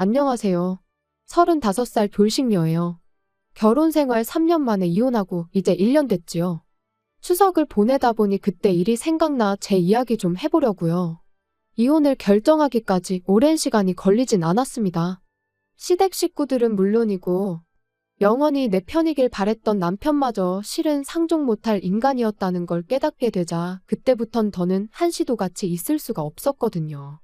안녕하세요. 35살 돌싱녀예요. 결혼 생활 3년 만에 이혼하고 이제 1년 됐지요. 추석을 보내다 보니 그때 일이 생각나 제 이야기 좀 해보려고요. 이혼을 결정하기까지 오랜 시간이 걸리진 않았습니다. 시댁 식구들은 물론이고 영원히 내 편이길 바랬던 남편마저 실은 상종 못할 인간이었다는 걸 깨닫게 되자 그때부턴 더는 한시도 같이 있을 수가 없었거든요.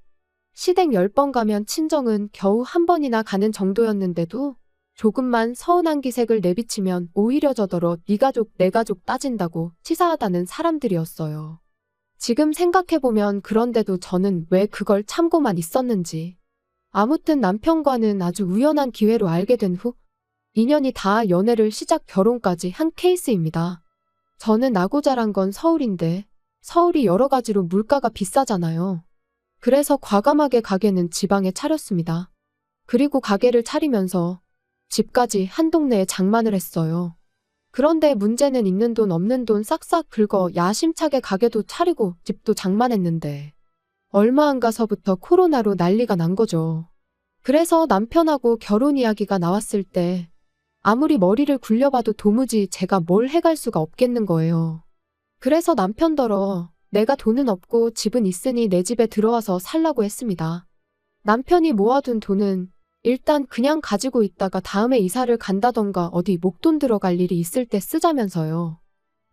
시댁 10번 가면 친정은 겨우 한 번이나 가는 정도였는데도 조금만 서운한 기색을 내비치면 오히려 저더러 네 가족 내 가족 따진다고 치사하다는 사람들이었어요. 지금 생각해보면 그런데도 저는 왜 그걸 참고만 있었는지. 아무튼 남편과는 아주 우연한 기회로 알게 된 후 인연이 다 연애를 시작 결혼까지 한 케이스입니다. 저는 나고 자란 건 서울인데 서울이 여러 가지로 물가가 비싸잖아요. 그래서 과감하게 가게는 지방에 차렸습니다. 그리고 가게를 차리면서 집까지 한 동네에 장만을 했어요. 그런데 문제는 있는 돈 없는 돈 싹싹 긁어 야심차게 가게도 차리고 집도 장만했는데 얼마 안 가서부터 코로나로 난리가 난 거죠. 그래서 남편하고 결혼 이야기가 나왔을 때 아무리 머리를 굴려봐도 도무지 제가 뭘 해갈 수가 없겠는 거예요. 그래서 남편더러 내가 돈은 없고 집은 있으니 내 집에 들어와서 살라고 했습니다. 남편이 모아둔 돈은 일단 그냥 가지고 있다가 다음에 이사를 간다던가 어디 목돈 들어갈 일이 있을 때 쓰자면서요.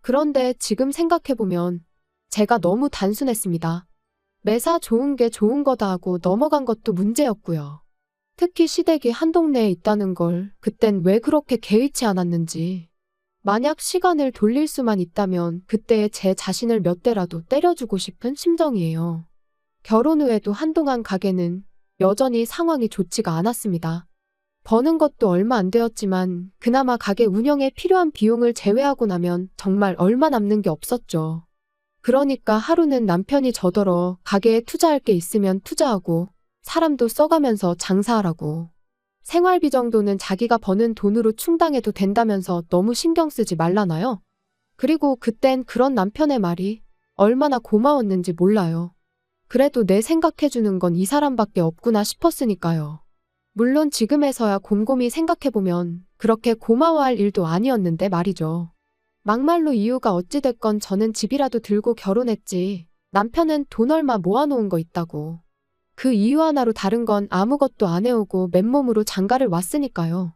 그런데 지금 생각해보면 제가 너무 단순했습니다. 매사 좋은 게 좋은 거다 하고 넘어간 것도 문제였고요. 특히 시댁이 한 동네에 있다는 걸 그땐 왜 그렇게 개의치 않았는지. 만약 시간을 돌릴 수만 있다면 그때의 제 자신을 몇 대라도 때려주고 싶은 심정이에요. 결혼 후에도 한동안 가게는 여전히 상황이 좋지가 않았습니다. 버는 것도 얼마 안 되었지만 그나마 가게 운영에 필요한 비용을 제외하고 나면 정말 얼마 남는 게 없었죠. 그러니까 하루는 남편이 저더러 가게에 투자할 게 있으면 투자하고 사람도 써가면서 장사하라고. 생활비 정도는 자기가 버는 돈으로 충당해도 된다면서 너무 신경 쓰지 말라나요? 그리고 그땐 그런 남편의 말이 얼마나 고마웠는지 몰라요. 그래도 내 생각해주는 건 이 사람밖에 없구나 싶었으니까요. 물론 지금에서야 곰곰이 생각해보면 그렇게 고마워할 일도 아니었는데 말이죠. 막말로 이유가 어찌됐건 저는 집이라도 들고 결혼했지. 남편은 돈 얼마 모아놓은 거 있다고. 그 이유 하나로 다른 건 아무것도 안 해오고 맨몸으로 장가를 왔으니까요.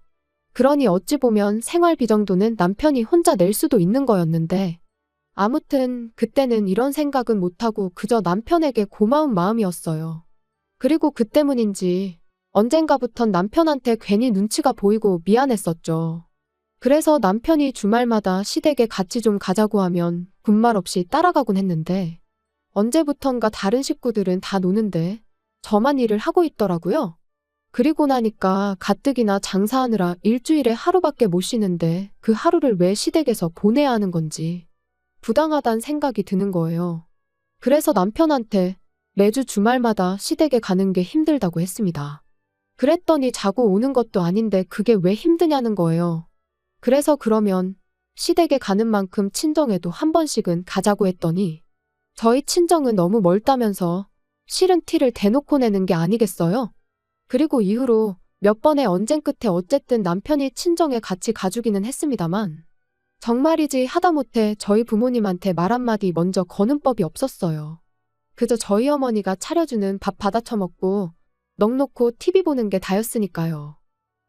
그러니 어찌 보면 생활비 정도는 남편이 혼자 낼 수도 있는 거였는데 아무튼 그때는 이런 생각은 못하고 그저 남편에게 고마운 마음이었어요. 그리고 그 때문인지 언젠가부턴 남편한테 괜히 눈치가 보이고 미안했었죠. 그래서 남편이 주말마다 시댁에 같이 좀 가자고 하면 군말 없이 따라가곤 했는데 언제부턴가 다른 식구들은 다 노는데 저만 일을 하고 있더라고요. 그리고 나니까 가뜩이나 장사하느라 일주일에 하루밖에 못 쉬는데 그 하루를 왜 시댁에서 보내야 하는 건지 부당하단 생각이 드는 거예요. 그래서 남편한테 매주 주말마다 시댁에 가는 게 힘들다고 했습니다. 그랬더니 자고 오는 것도 아닌데 그게 왜 힘드냐는 거예요. 그래서 그러면 시댁에 가는 만큼 친정에도 한 번씩은 가자고 했더니 저희 친정은 너무 멀다면서 싫은 티를 대놓고 내는 게 아니겠어요? 그리고 이후로 몇 번의 언쟁 끝에 어쨌든 남편이 친정에 같이 가주기는 했습니다만 정말이지 하다못해 저희 부모님한테 말 한마디 먼저 거는 법이 없었어요. 그저 저희 어머니가 차려주는 밥 받아 처먹고 넋 놓고 TV 보는 게 다였으니까요.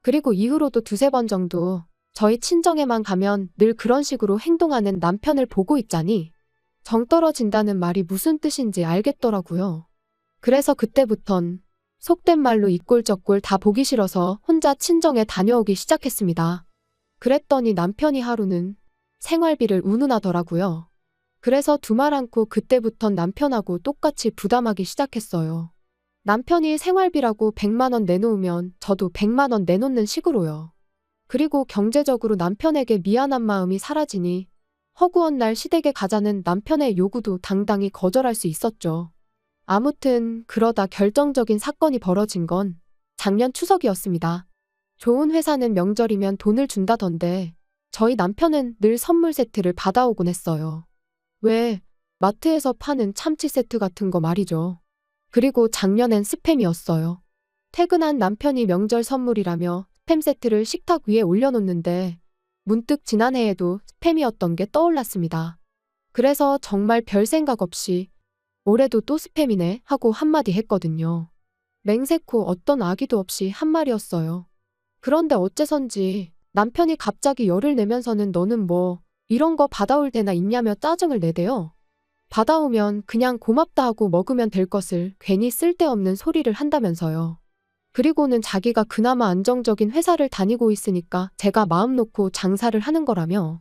그리고 이후로도 두세 번 정도 저희 친정에만 가면 늘 그런 식으로 행동하는 남편을 보고 있자니 정 떨어진다는 말이 무슨 뜻인지 알겠더라고요. 그래서 그때부턴 속된 말로 이꼴저꼴 다 보기 싫어서 혼자 친정에 다녀오기 시작했습니다. 그랬더니 남편이 하루는 생활비를 운운하더라고요. 그래서 두말 않고 그때부턴 남편하고 똑같이 부담하기 시작했어요. 남편이 생활비라고 100만 원 내놓으면 저도 100만 원 내놓는 식으로요. 그리고 경제적으로 남편에게 미안한 마음이 사라지니 허구한 날 시댁에 가자는 남편의 요구도 당당히 거절할 수 있었죠. 아무튼 그러다 결정적인 사건이 벌어진 건 작년 추석이었습니다. 좋은 회사는 명절이면 돈을 준다던데 저희 남편은 늘 선물 세트를 받아오곤 했어요. 왜? 마트에서 파는 참치 세트 같은 거 말이죠. 그리고 작년엔 스팸이었어요. 퇴근한 남편이 명절 선물이라며 스팸 세트를 식탁 위에 올려놓는데 문득 지난해에도 스팸이었던 게 떠올랐습니다. 그래서 정말 별 생각 없이 올해도 또 스팸이네 하고 한마디 했거든요. 맹세코 어떤 악의도 없이 한 말이었어요. 그런데 어째선지 남편이 갑자기 열을 내면서는 너는 뭐 이런 거 받아올 때나 있냐며 짜증을 내대요. 받아오면 그냥 고맙다 하고 먹으면 될 것을 괜히 쓸데없는 소리를 한다면서요. 그리고는 자기가 그나마 안정적인 회사를 다니고 있으니까 제가 마음 놓고 장사를 하는 거라며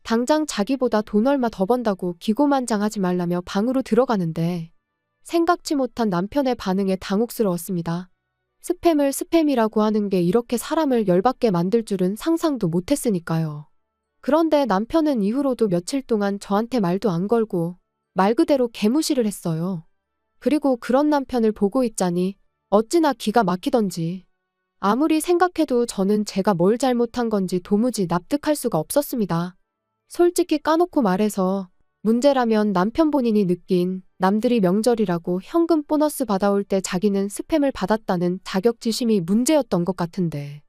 당장 자기보다 돈 얼마 더 번다고 기고만장하지 말라며 방으로 들어가는데 생각지 못한 남편의 반응에 당혹스러웠습니다. 스팸을 스팸이라고 하는 게 이렇게 사람을 열받게 만들 줄은 상상도 못했으니까요. 그런데 남편은 이후로도 며칠 동안 저한테 말도 안 걸고 말 그대로 개무시를 했어요. 그리고 그런 남편을 보고 있자니 어찌나 기가 막히던지. 아무리 생각해도 저는 제가 뭘 잘못한 건지 도무지 납득할 수가 없었습니다. 솔직히 까놓고 말해서 문제라면 남편 본인이 느낀 남들이 명절이라고 현금 보너스 받아올 때 자기는 스팸을 받았다는 자격지심이 문제였던 것 같은데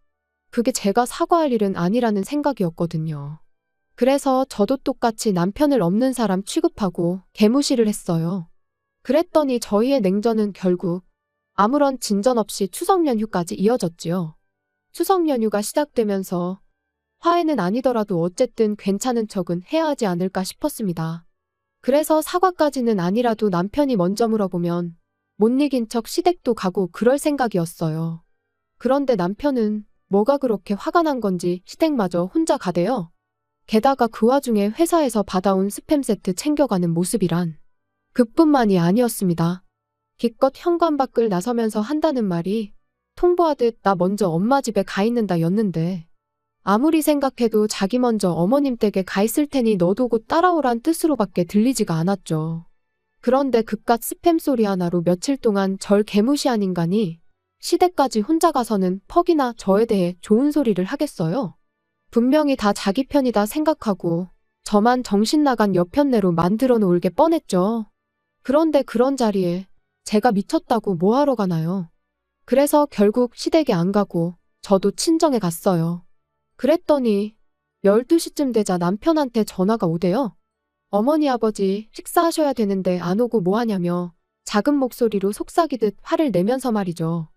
그게 제가 사과할 일은 아니라는 생각이었거든요. 그래서 저도 똑같이 남편을 없는 사람 취급하고 개무시를 했어요. 그랬더니 저희의 냉전은 결국 아무런 진전 없이 추석 연휴까지 이어졌지요. 추석 연휴가 시작되면서 화해는 아니더라도 어쨌든 괜찮은 척은 해야 하지 않을까 싶었습니다. 그래서 사과까지는 아니라도 남편이 먼저 물어보면 못 이긴 척 시댁도 가고 그럴 생각이었어요. 그런데 남편은 뭐가 그렇게 화가 난 건지 시댁마저 혼자 가대요. 게다가 그 와중에 회사에서 받아온 스팸 세트 챙겨가는 모습이란 그뿐만이 아니었습니다. 기껏 현관 밖을 나서면서 한다는 말이 통보하듯 나 먼저 엄마 집에 가 있는다 였는데 아무리 생각해도 자기 먼저 어머님 댁에 가 있을 테니 너도 곧 따라오란 뜻으로밖에 들리지가 않았죠. 그런데 그깟 스팸 소리 하나로 며칠 동안 절 개무시한 인간이 시댁까지 혼자 가서는 퍽이나 저에 대해 좋은 소리를 하겠어요. 분명히 다 자기 편이다 생각하고 저만 정신 나간 여편네로 만들어 놓을 게 뻔했죠. 그런데 그런 자리에 제가 미쳤다고 뭐하러 가나요? 그래서 결국 시댁에 안 가고 저도 친정에 갔어요. 그랬더니 12시쯤 되자 남편한테 전화가 오대요. 어머니 아버지 식사하셔야 되는데 안 오고 뭐 하냐며 작은 목소리로 속삭이듯 화를 내면서 말이죠.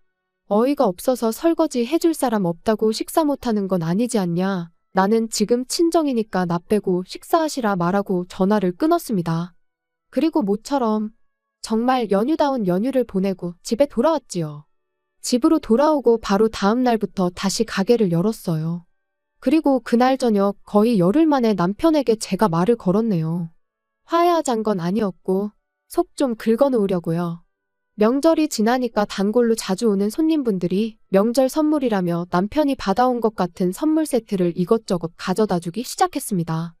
어이가 없어서 설거지 해줄 사람 없다고 식사 못하는 건 아니지 않냐. 나는 지금 친정이니까 나 빼고 식사하시라 말하고 전화를 끊었습니다. 그리고 모처럼 정말 연휴다운 연휴를 보내고 집에 돌아왔지요. 집으로 돌아오고 바로 다음 날부터 다시 가게를 열었어요. 그리고 그날 저녁 거의 열흘 만에 남편에게 제가 말을 걸었네요. 화해하잔 건 아니었고 속 좀 긁어놓으려고요. 명절이 지나니까 단골로 자주 오는 손님분들이 명절 선물이라며 남편이 받아온 것 같은 선물 세트를 이것저것 가져다 주기 시작했습니다.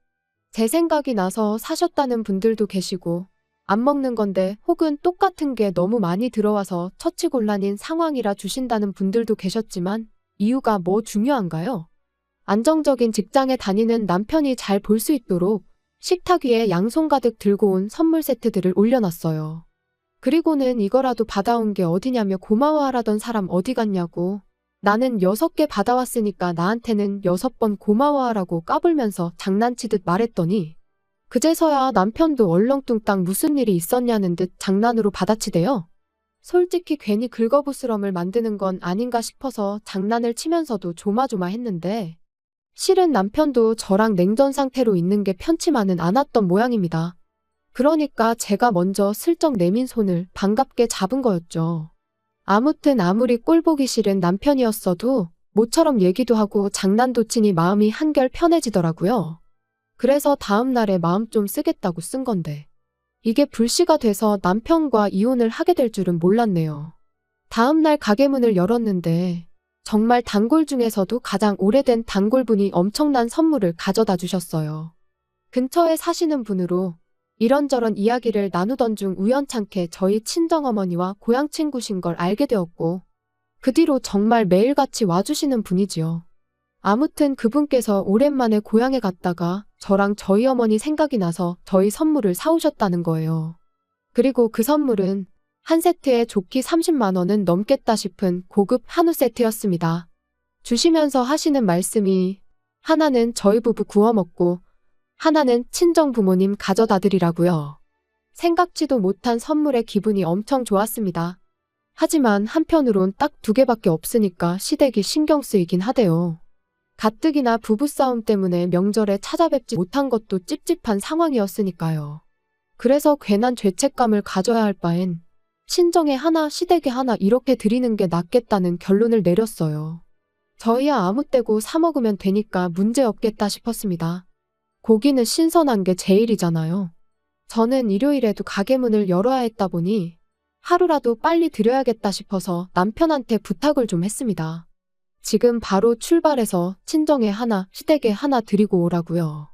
제 생각이 나서 사셨다는 분들도 계시고 안 먹는 건데 혹은 똑같은 게 너무 많이 들어와서 처치곤란인 상황이라 주신다는 분들도 계셨지만 이유가 뭐 중요한가요? 안정적인 직장에 다니는 남편이 잘 볼 수 있도록 식탁 위에 양손 가득 들고 온 선물 세트들을 올려놨어요. 그리고는 이거라도 받아온 게 어디냐며 고마워하라던 사람 어디 갔냐고 나는 6개 받아왔으니까 나한테는 6번 고마워하라고 까불면서 장난치듯 말했더니 그제서야 남편도 얼렁뚱땅 무슨 일이 있었냐는 듯 장난으로 받아치대요. 솔직히 괜히 긁어부스럼을 만드는 건 아닌가 싶어서 장난을 치면서도 조마조마했는데 실은 남편도 저랑 냉전 상태로 있는 게 편치만은 않았던 모양입니다. 그러니까 제가 먼저 슬쩍 내민 손을 반갑게 잡은 거였죠. 아무튼 아무리 꼴보기 싫은 남편이었어도 모처럼 얘기도 하고 장난도 치니 마음이 한결 편해지더라고요. 그래서 다음 날에 마음 좀 쓰겠다고 쓴 건데 이게 불씨가 돼서 남편과 이혼을 하게 될 줄은 몰랐네요. 다음 날 가게 문을 열었는데 정말 단골 중에서도 가장 오래된 단골분이 엄청난 선물을 가져다 주셨어요. 근처에 사시는 분으로 이런저런 이야기를 나누던 중 우연찮게 저희 친정어머니와 고향 친구신 걸 알게 되었고 그 뒤로 정말 매일같이 와주시는 분이지요. 아무튼 그분께서 오랜만에 고향에 갔다가 저랑 저희 어머니 생각이 나서 저희 선물을 사오셨다는 거예요. 그리고 그 선물은 한 세트에 좋기 30만 원은 넘겠다 싶은 고급 한우 세트였습니다. 주시면서 하시는 말씀이 하나는 저희 부부 구워 먹고 하나는 친정 부모님 가져다 드리라고요. 생각지도 못한 선물에 기분이 엄청 좋았습니다. 하지만 한편으론 딱 2개밖에 없으니까 시댁이 신경 쓰이긴 하대요. 가뜩이나 부부싸움 때문에 명절에 찾아뵙지 못한 것도 찝찝한 상황이었으니까요. 그래서 괜한 죄책감을 가져야 할 바엔 친정에 하나 시댁에 하나 이렇게 드리는 게 낫겠다는 결론을 내렸어요. 저희야 아무 때고 사 먹으면 되니까 문제 없겠다 싶었습니다. 고기는 신선한 게 제일이잖아요. 저는 일요일에도 가게 문을 열어야 했다 보니 하루라도 빨리 드려야겠다 싶어서 남편한테 부탁을 좀 했습니다. 지금 바로 출발해서 친정에 하나, 시댁에 하나 드리고 오라고요.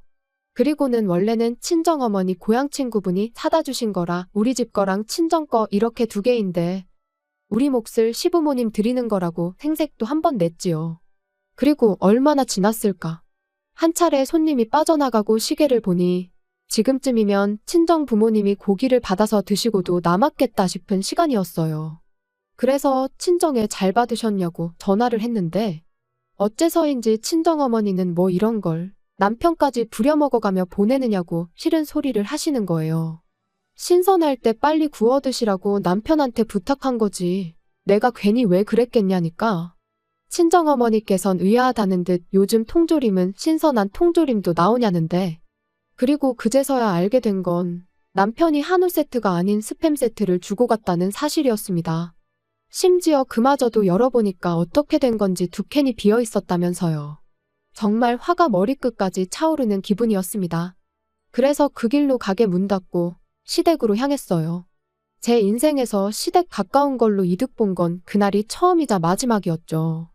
그리고는 원래는 친정어머니 고향 친구분이 사다 주신 거라 우리 집 거랑 친정 거 이렇게 2개인데 우리 몫을 시부모님 드리는 거라고 생색도 한번 냈지요. 그리고 얼마나 지났을까. 한 차례 손님이 빠져나가고 시계를 보니 지금쯤이면 친정 부모님이 고기를 받아서 드시고도 남았겠다 싶은 시간이었어요. 그래서 친정에 잘 받으셨냐고 전화를 했는데 어째서인지 친정어머니는 뭐 이런 걸 남편까지 부려먹어가며 보내느냐고 싫은 소리를 하시는 거예요. 신선할 때 빨리 구워 드시라고 남편한테 부탁한 거지. 내가 괜히 왜 그랬겠냐니까. 친정어머니께선 의아하다는 듯 요즘 통조림은 신선한 통조림도 나오냐는데 그리고 그제서야 알게 된 건 남편이 한우 세트가 아닌 스팸 세트를 주고 갔다는 사실이었습니다. 심지어 그마저도 열어보니까 어떻게 된 건지 2캔이 비어 있었다면서요. 정말 화가 머리끝까지 차오르는 기분이었습니다. 그래서 그 길로 가게 문 닫고 시댁으로 향했어요. 제 인생에서 시댁 가까운 걸로 이득 본 건 그날이 처음이자 마지막이었죠.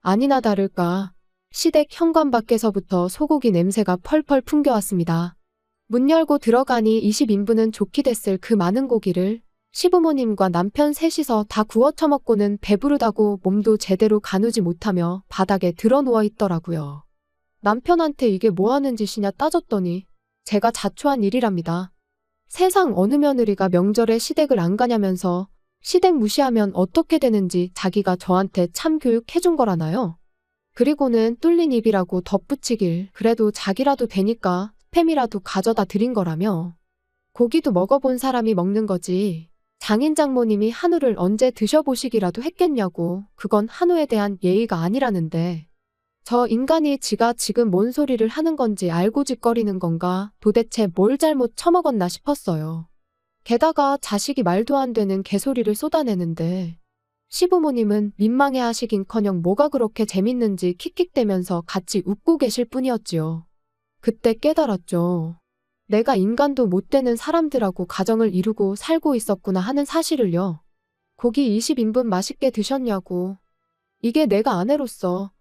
아니나 다를까 시댁 현관 밖에서부터 소고기 냄새가 펄펄 풍겨왔습니다. 문 열고 들어가니 20인분은 좋게 됐을 그 많은 고기를 시부모님과 남편 셋이서 다 구워 처먹고는 배부르다고 몸도 제대로 가누지 못하며 바닥에 드러 누워 있더라고요. 남편한테 이게 뭐 하는 짓이냐 따졌더니 제가 자초한 일이랍니다. 세상 어느 며느리가 명절에 시댁을 안 가냐면서 시댁 무시하면 어떻게 되는지 자기가 저한테 참 교육해준 거라나요? 그리고는 뚫린 입이라고 덧붙이길 그래도 자기라도 되니까 스팸이라도 가져다 드린 거라며. 고기도 먹어본 사람이 먹는 거지. 장인 장모님이 한우를 언제 드셔보시기라도 했겠냐고. 그건 한우에 대한 예의가 아니라는데. 저 인간이 지가 지금 뭔 소리를 하는 건지 알고 짓거리는 건가 도대체 뭘 잘못 처먹었나 싶었어요. 게다가 자식이 말도 안 되는 개소리를 쏟아내는데 시부모님은 민망해 하시긴커녕 뭐가 그렇게 재밌는지 킥킥대면서 같이 웃고 계실 뿐이었지요. 그때 깨달았죠. 내가 인간도 못 되는 사람들하고 가정을 이루고 살고 있었구나 하는 사실을요. 고기 20인분 맛있게 드셨냐고. 이게 내가 아내로서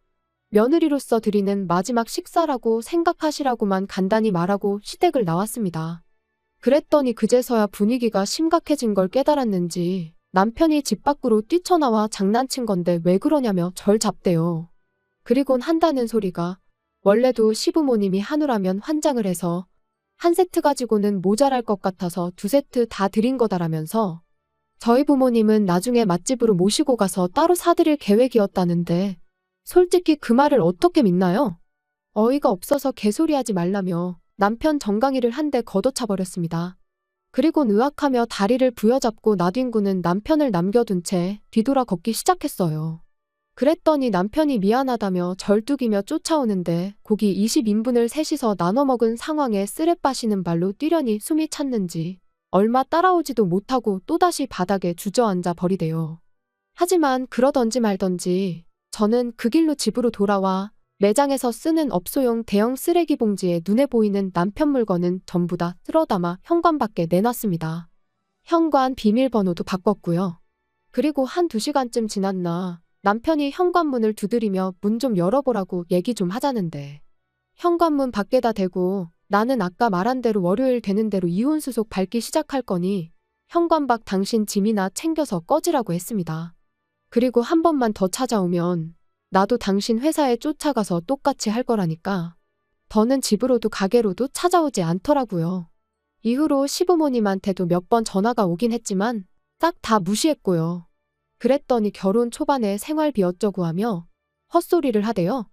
며느리로서 드리는 마지막 식사라고 생각하시라고만 간단히 말하고 시댁을 나왔습니다. 그랬더니 그제서야 분위기가 심각해진 걸 깨달았는지 남편이 집 밖으로 뛰쳐나와 장난친 건데 왜 그러냐며 절 잡대요. 그리곤 한다는 소리가 원래도 시부모님이 한우라면 환장을 해서 한 세트 가지고는 모자랄 것 같아서 2세트 다 드린 거다라면서 저희 부모님은 나중에 맛집으로 모시고 가서 따로 사드릴 계획이었다는데 솔직히 그 말을 어떻게 믿나요? 어이가 없어서 개소리하지 말라며 남편 정강이를 한 대 걷어차버렸습니다. 그리곤 의학하며 다리를 부여잡고 나뒹구는 남편을 남겨둔 채 뒤돌아 걷기 시작했어요. 그랬더니 남편이 미안하다며 절뚝이며 쫓아오는데 고기 20인분을 셋이서 나눠 먹은 상황에 쓰레 빠시는 발로 뛰려니 숨이 찼는지 얼마 따라오지도 못하고 또다시 바닥에 주저앉아 버리대요. 하지만 그러던지 말던지 저는 그 길로 집으로 돌아와 매장에서 쓰는 업소용 대형 쓰레기 봉지에 눈에 보이는 남편 물건은 전부 다 쓸어담아 현관 밖에 내놨습니다. 현관 비밀번호도 바꿨고요. 그리고 1~2시간쯤 지났나 남편이 현관문을 두드리며 문 좀 열어보라고 얘기 좀 하자는데 현관문 밖에다 대고 나는 아까 말한 대로 월요일 되는 대로 이혼수속 밟기 시작할 거니 현관 밖 당신 짐이나 챙겨서 꺼지라고 했습니다. 그리고 한 번만 더 찾아오면 나도 당신 회사에 쫓아가서 똑같이 할 거라니까. 더는 집으로도 가게로도 찾아오지 않더라고요. 이후로 시부모님한테도 몇 번 전화가 오긴 했지만 싹 다 무시했고요. 그랬더니 결혼 초반에 생활비 어쩌고 하며 헛소리를 하대요.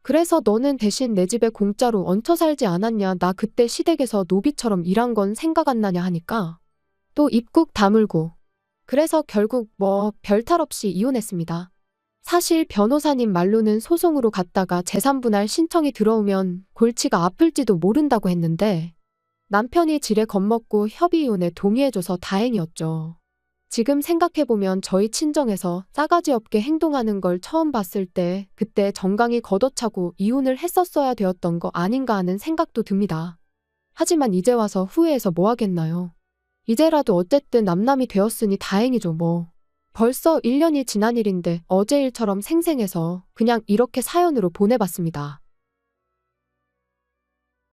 그래서 너는 대신 내 집에 공짜로 얹혀 살지 않았냐, 나 그때 시댁에서 노비처럼 일한 건 생각 안 나냐 하니까 또 입국 다물고. 그래서 결국 별탈 없이 이혼했습니다. 사실 변호사님 말로는 소송으로 갔다가 재산분할 신청이 들어오면 골치가 아플지도 모른다고 했는데 남편이 지레 겁먹고 협의이혼에 동의해줘서 다행이었죠. 지금 생각해보면 저희 친정에서 싸가지 없게 행동하는 걸 처음 봤을 때 그때 정강이 걷어차고 이혼을 했었어야 되었던 거 아닌가 하는 생각도 듭니다. 하지만 이제 와서 후회해서 뭐 하겠나요? 이제라도 어쨌든 남남이 되었으니 다행이죠 뭐. 벌써 1년이 지난 일인데 어제 일처럼 생생해서 그냥 이렇게 사연으로 보내봤습니다.